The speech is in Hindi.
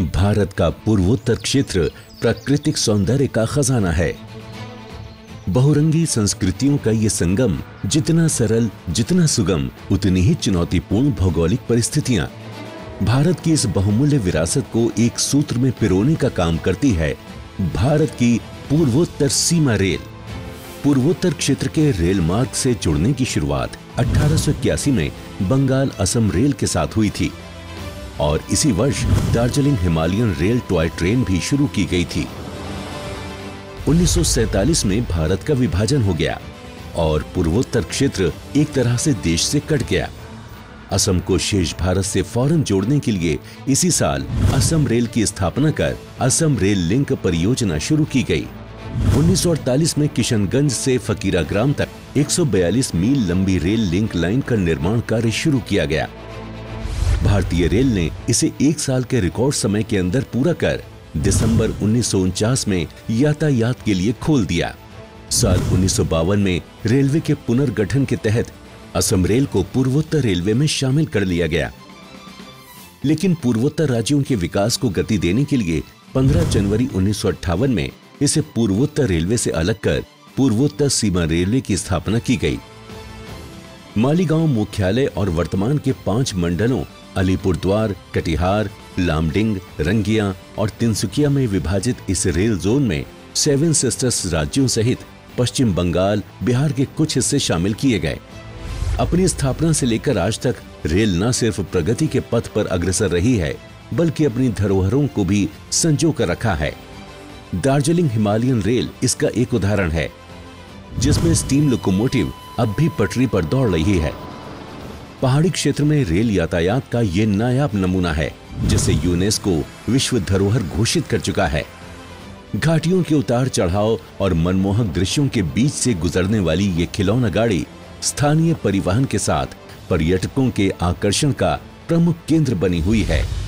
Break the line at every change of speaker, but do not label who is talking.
भारत का पूर्वोत्तर क्षेत्र प्राकृतिक सौंदर्य का खजाना है। बहुरंगी संस्कृतियों का ये संगम जितना सरल, जितना सुगम, उतनी ही चुनौतीपूर्ण भौगोलिक परिस्थितियां भारत की इस बहुमूल्य विरासत को एक सूत्र में पिरोने का काम करती है भारत की पूर्वोत्तर सीमा रेल। पूर्वोत्तर क्षेत्र के रेल मार्ग से जुड़ने की शुरुआत 1881 में बंगाल असम रेल के साथ हुई थी और इसी वर्ष Darjeeling Himalayan rail toy train भी शुरू की गई थी। 1947 में भारत का विभाजन हो गया और पूर्वोत्तर क्षेत्र एक तरह से देश से कट गया। असम को शेष भारत से फौरन जोड़ने के लिए इसी साल असम रेल की स्थापना कर असम रेल लिंक परियोजना शुरू की गई। 1948 में किशनगंज से फकीराग्राम तक 142 मील लंबी रेल लिंक लाइन का निर्माण कार्य शुरू किया गया। भारतीय रेल ने इसे एक साल के रिकॉर्ड समय के अंदर पूरा कर दिसंबर 1949 में यातायात के लिए खोल दिया। साल 1952 में रेलवे के पुनर्गठन के तहत असम रेल को पूर्वोत्तर रेलवे में शामिल कर लिया गया। लेकिन पूर्वोत्तर राज्यों के विकास को गति देने के लिए 15 जनवरी 1958 में इसे पूर्वोत्तर रेलवे से अलग कर पूर्वोत्तर सीमा रेलवे की स्थापना की गई। मालीगांव मुख्यालय और वर्तमान के 5 मंडलों अलीपुरद्वार, कटिहार, लामडिंग, रंगिया और तिनसुकिया में विभाजित इस रेल जोन में 7 सिस्टर्स राज्यों सहित पश्चिम बंगाल, बिहार के कुछ हिस्से शामिल किए गए। अपनी स्थापना से लेकर आज तक रेल न सिर्फ प्रगति के पथ पर अग्रसर रही है, बल्कि अपनी धरोहरों को भी संजो कर रखा है। दार्जिलिंग हिमालयन रेल इसका एक उदाहरण है, जिसमें स्टीम लोकोमोटिव अब भी पटरी पर दौड़ रही है। पहाड़ी क्षेत्र में रेल यातायात का ये नायाब नमूना है, जिसे यूनेस्को विश्व धरोहर घोषित कर चुका है। घाटियों के उतार चढ़ाव और मनमोहक दृश्यों के बीच से गुजरने वाली ये खिलौना गाड़ी स्थानीय परिवहन के साथ पर्यटकों के आकर्षण का प्रमुख केंद्र बनी हुई है।